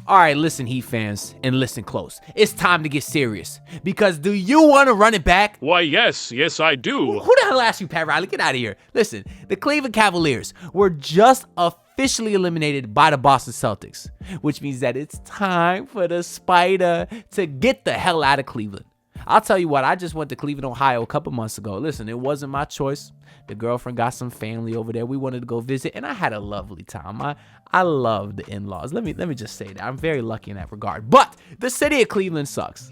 All right, listen, Heat fans, and listen close. It's time to get serious. Because do you want to run it back? Why, yes, I do. Who the hell asked you, Pat Riley? Get out of here. Listen, the Cleveland Cavaliers were just officially eliminated by the Boston Celtics, which means that it's time for the Spider to get the hell out of Cleveland. I'll tell you what, I just went to Cleveland, Ohio a couple months ago. Listen, it wasn't my choice. The girlfriend got some family over there. We wanted to go visit, and I had a lovely time. I love the in-laws. Let me just say that. I'm very lucky in that regard. But the city of Cleveland sucks.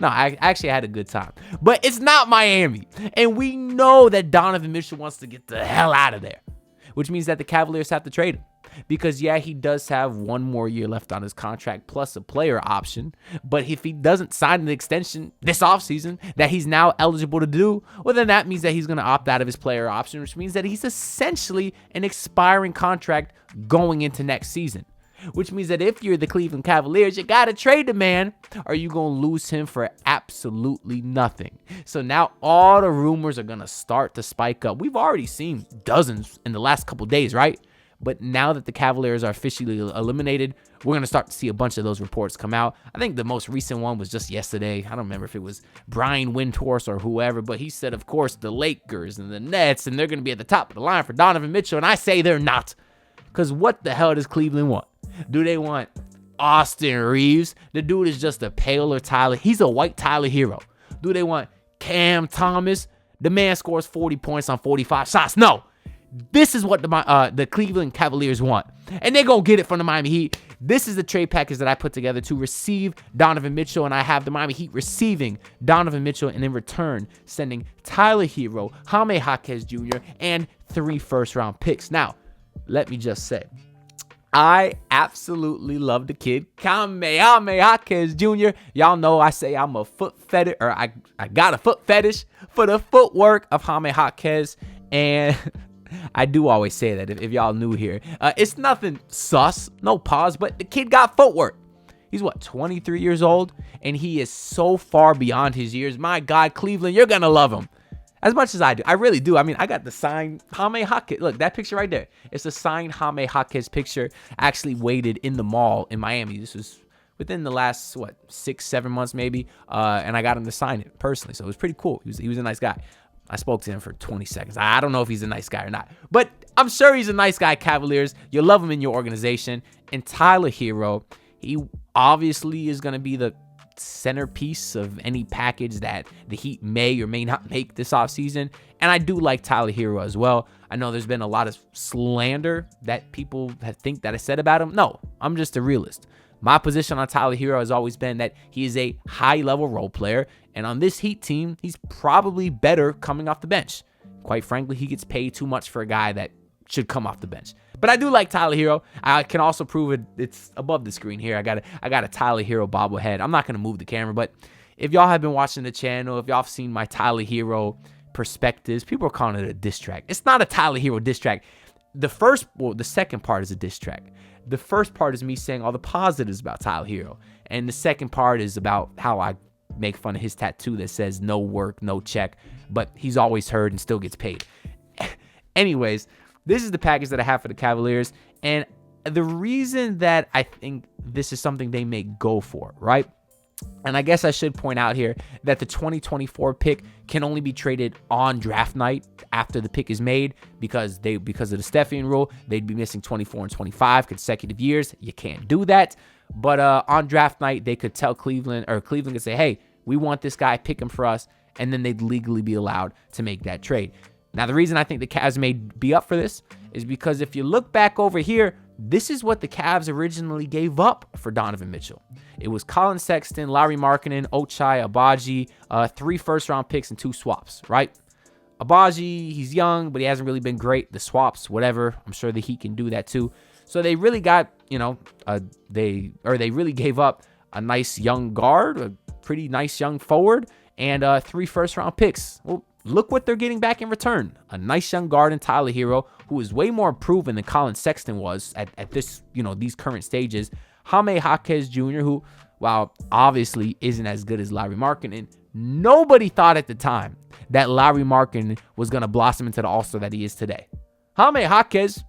No, I actually had a good time. But it's not Miami. And we know that Donovan Mitchell wants to get the hell out of there, which means that the Cavaliers have to trade him. Because, yeah, he does have one more year left on his contract plus a player option. But if he doesn't sign an extension this offseason that he's now eligible to do, well, then that means that he's going to opt out of his player option, which means that he's essentially an expiring contract going into next season. Which means that if you're the Cleveland Cavaliers, you got to trade the man, or you're going to lose him for absolutely nothing. So now all the rumors are going to start to spike up. We've already seen dozens in the last couple days, right? But now that the Cavaliers are officially eliminated, we're going to start to see a bunch of those reports come out. I think the most recent one was just yesterday. I don't remember if it was Brian Windhorst or whoever, but he said, of course, the Lakers and the Nets, and they're going to be at the top of the line for Donovan Mitchell. And I say they're not. Because what the hell does Cleveland want? Do they want Austin Reeves? The dude is just a paler Tyler. He's a white Tyler Hero. Do they want Cam Thomas? The man scores 40 points on 45 shots. No. This is what the Cleveland Cavaliers want. And they're going to get it from the Miami Heat. This is the trade package that I put together to receive Donovan Mitchell, and I have the Miami Heat receiving Donovan Mitchell, and in return, sending Tyler Hero, Jaime Jaquez Jr., and 3 first-round picks. Now, let me just say, I absolutely love the kid, Jaime Jaquez Jr. Y'all know I say I'm a foot fetish, or I got a foot fetish for the footwork of Jaime Jaquez, and I do always say that if y'all new here. It's nothing sus, no pause, but the kid got footwork. He's 23 years old, and he is so far beyond his years. My God, Cleveland, you're going to love him as much as I do. I really do. I mean, I got the signed Jaime Jaquez. Look, that picture right there. It's a signed Jaime Jaquez picture. Actually waited in the mall in Miami. This was within the last, 6-7 months maybe, and I got him to sign it personally, so it was pretty cool. He was a nice guy. I spoke to him for 20 seconds. I don't know if he's a nice guy or not, but I'm sure he's a nice guy, Cavaliers. You love him in your organization. And Tyler Hero, he obviously is going to be the centerpiece of any package that the Heat may or may not make this offseason. And I do like Tyler Hero as well. I know there's been a lot of slander that people think that I said about him. No, I'm just a realist. My position on Tyler Hero has always been that he is a high-level role player, and on this Heat team, he's probably better coming off the bench. Quite frankly, he gets paid too much for a guy that should come off the bench. But I do like Tyler Hero. I can also prove it. It's above the screen here. I got a Tyler Hero bobblehead. I'm not going to move the camera, but if y'all have been watching the channel, if y'all have seen my Tyler Hero perspectives, people are calling it a diss track. It's not a Tyler Hero diss track. The second part is a diss track. The first part is me saying all the positives about Tyler Hero. And the second part is about how I make fun of his tattoo that says no work, no check, but he's always heard and still gets paid. Anyways, this is the package that I have for the Cavaliers. And the reason that I think this is something they may go for, right? And I guess I should point out here that the 2024 pick can only be traded on draft night after the pick is made because of the Stepien rule. They'd be missing 24 and 25 consecutive years. You can't do that. But on draft night, they could tell Cleveland, or Cleveland could say, hey, we want this guy, pick him for us, and then they'd legally be allowed to make that trade. Now, the reason I think the Cavs may be up for this is because if you look back over here, this is what the Cavs originally gave up for Donovan Mitchell. It was Colin Sexton, Lauri Markkanen, Ochai Agbaji, 3 first-round picks and 2 swaps, right? Agbaji, he's young, but he hasn't really been great. The swaps, whatever, I'm sure the Heat can do that too. So they really got, they really gave up a nice young guard, a pretty nice young forward, and 3 first-round picks. Well, look what they're getting back in return. A nice young guard in Tyler Hero, who is way more proven than Colin Sexton was at this, these current stages. Jaime Jaquez Jr., who, while obviously isn't as good as Lauri Markkanen, nobody thought at the time that Lauri Markkanen was going to blossom into the all-star that he is today. Jaime Jaquez,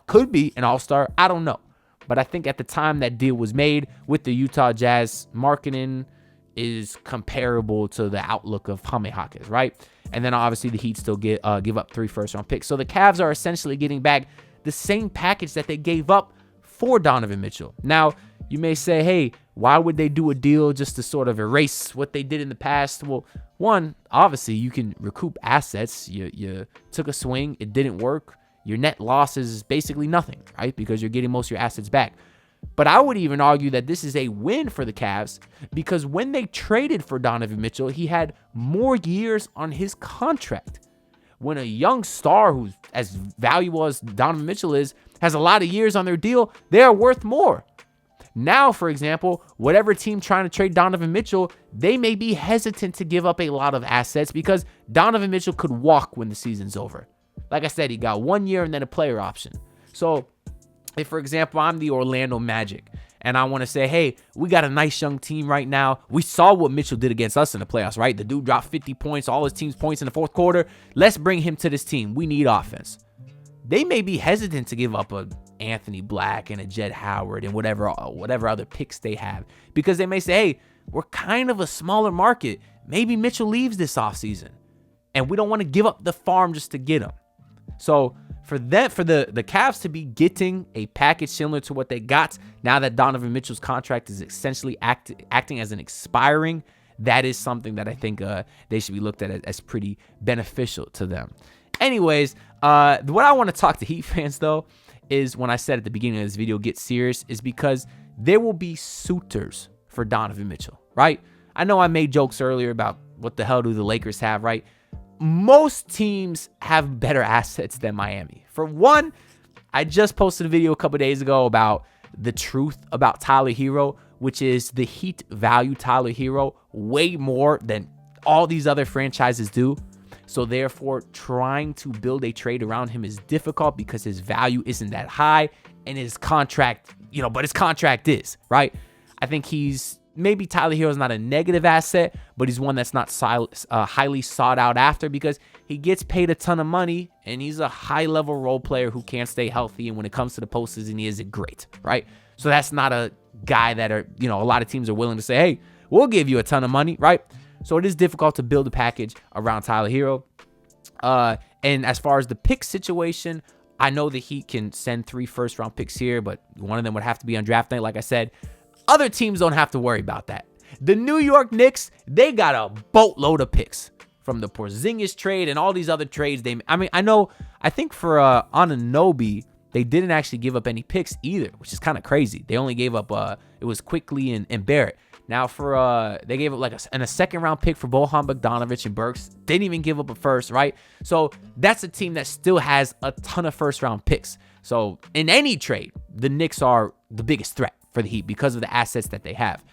could be an all-star. I don't know. But I think at the time that deal was made with the Utah Jazz, marketing is comparable to the outlook of Jaime Jaquez, right? And then obviously the Heat still give up 3 first-round picks. So the Cavs are essentially getting back the same package that they gave up for Donovan Mitchell. Now, you may say, hey, why would they do a deal just to sort of erase what they did in the past? Well, one, obviously you can recoup assets. You took a swing, it didn't work. Your net loss is basically nothing, right? Because you're getting most of your assets back. But I would even argue that this is a win for the Cavs because when they traded for Donovan Mitchell, he had more years on his contract. When a young star who's as valuable as Donovan Mitchell is, has a lot of years on their deal, they are worth more. Now, for example, whatever team trying to trade Donovan Mitchell, they may be hesitant to give up a lot of assets because Donovan Mitchell could walk when the season's over. Like I said, he got 1 year and then a player option. So if, for example, I'm the Orlando Magic and I want to say, hey, we got a nice young team right now. We saw what Mitchell did against us in the playoffs, right? The dude dropped 50 points, all his team's points in the fourth quarter. Let's bring him to this team. We need offense. They may be hesitant to give up a Anthony Black and a Jed Howard and whatever other picks they have because they may say, hey, we're kind of a smaller market. Maybe Mitchell leaves this offseason and we don't want to give up the farm just to get him. So for the Cavs to be getting a package similar to what they got now that Donovan Mitchell's contract is essentially acting as an expiring, that is something that I think they should be looked at as pretty beneficial to them. Anyways, what I want to talk to Heat fans, though, is when I said at the beginning of this video, get serious, is because there will be suitors for Donovan Mitchell, right? I know I made jokes earlier about what the hell do the Lakers have, right? Most teams have better assets than Miami. For one, I just posted a video a couple days ago about the truth about Tyler Hero, which is the Heat value Tyler Hero way more than all these other franchises do. So therefore, trying to build a trade around him is difficult because his value isn't that high and his contract, but his contract is, right? I think maybe Tyler Hero is not a negative asset, but he's one that's not highly sought out after because he gets paid a ton of money and he's a high-level role player who can't stay healthy. And when it comes to the postseason, he isn't great, right? So that's not a guy that a lot of teams are willing to say, hey, we'll give you a ton of money, right? So it is difficult to build a package around Tyler Hero. And as far as the pick situation, I know the Heat can send 3 first-round picks here, but one of them would have to be on draft night, like I said. Other teams don't have to worry about that. The New York Knicks, they got a boatload of picks from the Porzingis trade and all these other trades. I think for Anunoby, they didn't actually give up any picks either, which is kind of crazy. They only gave up, it was Quickly and Barrett. Now they gave up a second round pick for Bojan Bogdanovic and Burks. Didn't even give up a first, right? So that's a team that still has a ton of first round picks. So in any trade, the Knicks are the biggest threat for the Heat because of the assets that they have.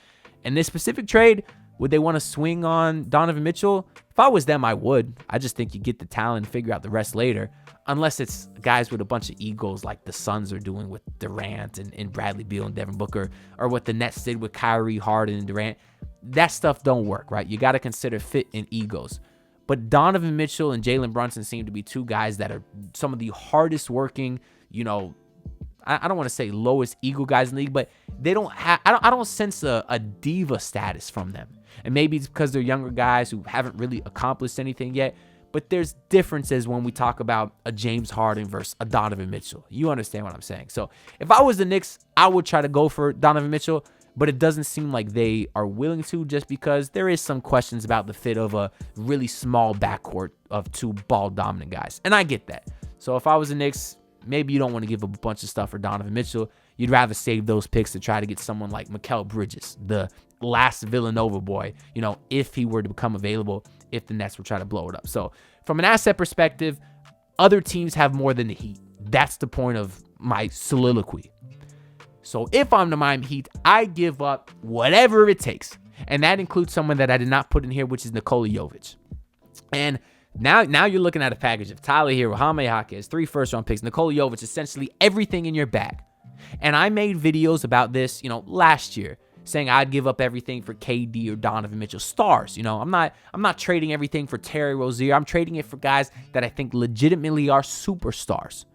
In this specific trade, would they want to swing on Donovan Mitchell? If I was them, I would. I just think you get the talent and figure out the rest later. Unless it's guys with a bunch of egos like the Suns are doing with Durant and Bradley Beal and Devin Booker, or what the Nets did with Kyrie, Harden, and Durant. That stuff don't work, right? You got to consider fit and egos. But Donovan Mitchell and Jalen Brunson seem to be 2 guys that are some of the hardest working, I don't want to say lowest ego guys in the league, but they don't have, I don't sense a diva status from them. And maybe it's because they're younger guys who haven't really accomplished anything yet. But there's differences when we talk about a James Harden versus a Donovan Mitchell. You understand what I'm saying? So if I was the Knicks, I would try to go for Donovan Mitchell, but it doesn't seem like they are willing to just because there is some questions about the fit of a really small backcourt of 2 ball-dominant guys. And I get that. So if I was the Knicks, maybe you don't want to give up a bunch of stuff for Donovan Mitchell. You'd rather save those picks to try to get someone like Mikal Bridges, the last Villanova boy, if he were to become available, if the Nets were trying to blow it up. So from an asset perspective, other teams have more than the Heat. That's the point of my soliloquy. So if I'm the Miami Heat, I give up whatever it takes. And that includes someone that I did not put in here, which is Nikola Jovic. And now you're looking at a package of Tyler Hero, Jaime Jaquez, 3 first-round picks, Nikola Jovic, essentially everything in your bag. And I made videos about this, last year, saying I'd give up everything for KD or Donovan Mitchell. Stars, I'm not trading everything for Terry Rozier. I'm trading it for guys that I think legitimately are superstars.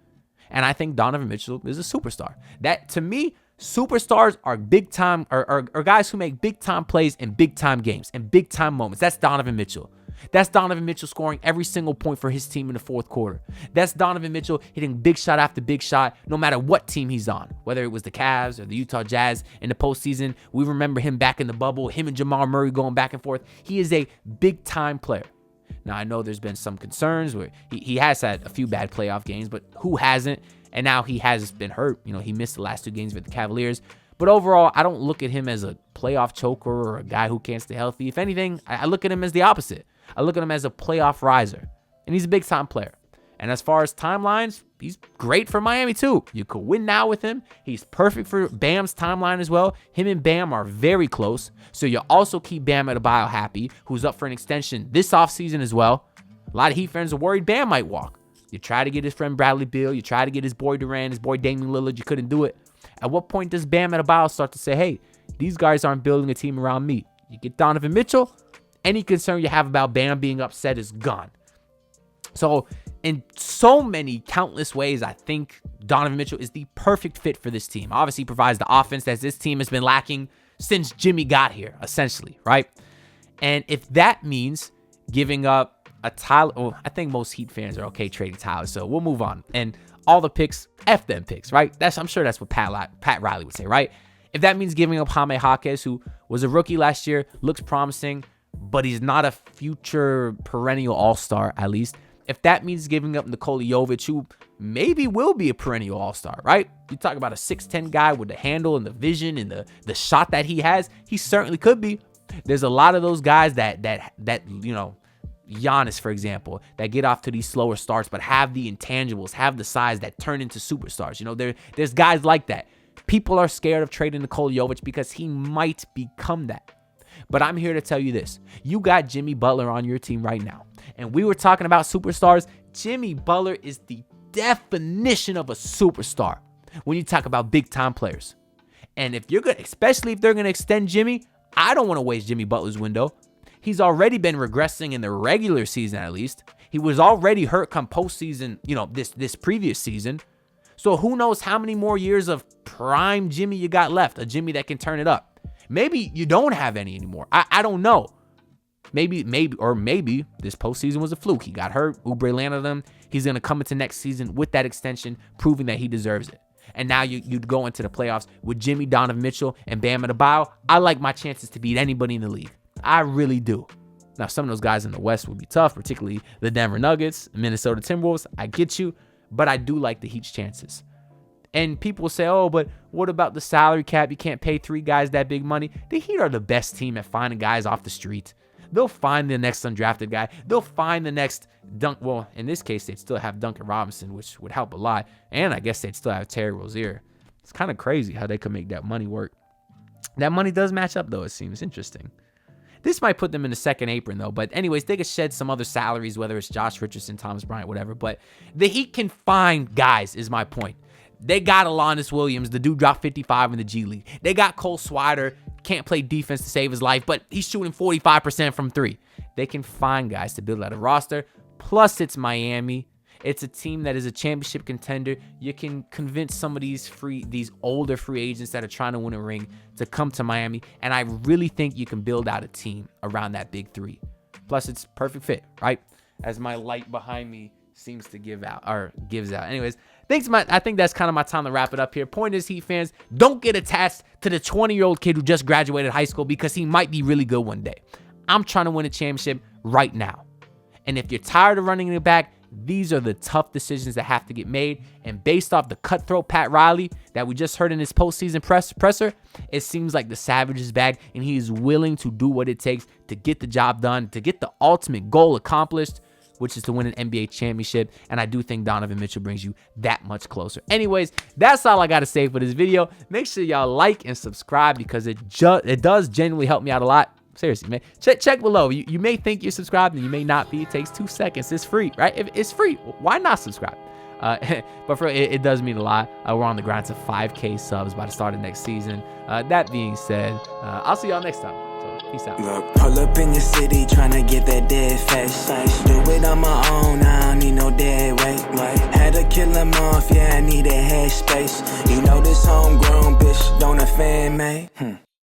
And I think Donovan Mitchell is a superstar. That, to me, Superstars are big time, are guys who make big time plays in big time games and big time moments. That's Donovan Mitchell. That's Donovan Mitchell scoring every single point for his team in the fourth quarter. That's Donovan Mitchell hitting big shot after big shot, no matter what team he's on, whether it was the Cavs or the Utah Jazz in the postseason. We remember him back in the bubble, him and Jamal Murray going back and forth. He is a big time player. Now, I know there's been some concerns where he has had a few bad playoff games, but who hasn't? And now he has been hurt. He missed the last 2 games with the Cavaliers. But overall, I don't look at him as a playoff choker or a guy who can't stay healthy. If anything, I look at him as the opposite. I look at him as a playoff riser. And he's a big-time player. And as far as timelines, he's great for Miami too. You could win now with him. He's perfect for Bam's timeline as well. Him and Bam are very close. So you also keep Bam Adebayo happy, who's up for an extension this offseason as well. A lot of Heat fans are worried Bam might walk. You try to get his friend Bradley Beal. You try to get his boy Durant, his boy Damian Lillard. You couldn't do it. At what point does Bam Adebayo start to say, hey, these guys aren't building a team around me? You get Donovan Mitchell, any concern you have about Bam being upset is gone. So in so many countless ways, I think Donovan Mitchell is the perfect fit for this team. Obviously, he provides the offense that this team has been lacking since Jimmy got here, essentially, right? And if that means giving up a Tyler, well, I think most Heat fans are okay trading Tyler, so we'll move on. And all the picks, F them picks, right? I'm sure that's what Pat Riley would say, right? If that means giving up Jaime Jaquez, who was a rookie last year, looks promising, but he's not a future perennial all-star, at least. If that means giving up Nikola Jovic, who maybe will be a perennial all-star, right? You talk about a 6'10 guy with the handle and the vision and the shot that he has, he certainly could be. There's a lot of those guys that Giannis, for example, that get off to these slower starts, but have the intangibles, have the size that turn into superstars. There's guys like that. People are scared of trading Nikola Jovic because he might become that. But I'm here to tell you this. You got Jimmy Butler on your team right now. And we were talking about superstars. Jimmy Butler is the definition of a superstar when you talk about big-time players. And if you're good, especially if they're going to extend Jimmy, I don't want to waste Jimmy Butler's window. He's already been regressing in the regular season, at least. He was already hurt come postseason, this previous season. So who knows how many more years of prime Jimmy you got left, a Jimmy that can turn it up. Maybe you don't have any anymore. I don't know. Maybe this postseason was a fluke. He got hurt. Oubre landed him. He's going to come into next season with that extension, proving that he deserves it. And now you'd go into the playoffs with Jimmy, Donovan Mitchell, and Bam Adebayo. I like my chances to beat anybody in the league. I really do. Now, some of those guys in the West will be tough, particularly the Denver Nuggets, Minnesota Timberwolves. I get you, but I do like the Heat's chances. And people will say, oh, but what about the salary cap? You can't pay 3 guys that big money. The Heat are the best team at finding guys off the street. They'll find the next undrafted guy. They'll find the next dunk. Well, in this case, they'd still have Duncan Robinson, which would help a lot. And I guess they'd still have Terry Rozier. It's kind of crazy how they could make that money work. That money does match up, though, it seems. Interesting. This might put them in the second apron, though. But anyways, they could shed some other salaries, whether it's Josh Richardson, Thomas Bryant, whatever. But the Heat can find guys, is my point. They got Alanis Williams. The dude dropped 55 in the G League. They got Cole Swider. Can't play defense to save his life, but he's shooting 45% from 3. They can find guys to build out a roster. Plus, it's Miami. It's a team that is a championship contender. You can convince some of these older free agents that are trying to win a ring to come to Miami. And I really think you can build out a team around that big 3. Plus, it's perfect fit, right? As my light behind me seems to gives out. Anyways, I think that's kind of my time to wrap it up here. Point is, Heat fans, don't get attached to the 20-year-old kid who just graduated high school because he might be really good one day. I'm trying to win a championship right now. And if you're tired of running it back, these are the tough decisions that have to get made. And based off the cutthroat Pat Riley that we just heard in his postseason presser, it seems like the Savage is back and he is willing to do what it takes to get the job done, to get the ultimate goal accomplished, which is to win an NBA championship. And I do think Donovan Mitchell brings you that much closer. Anyways, that's all I got to say for this video. Make sure y'all like and subscribe because it does genuinely help me out a lot. Seriously, man. Check below. You may think you're subscribed and you may not be. It takes 2 seconds. It's free, right? If it's free, why not subscribe? But it does mean a lot. We're on the grind to 5K subs by the start of next season. That being said, I'll see y'all next time. So, peace. Peace out. Look, pull up in your city, tryna get that dead face. Do it on my own, I don't need no dead weight. Had to kill him off, yeah, I need a head space. You know this homegrown bitch don't offend me.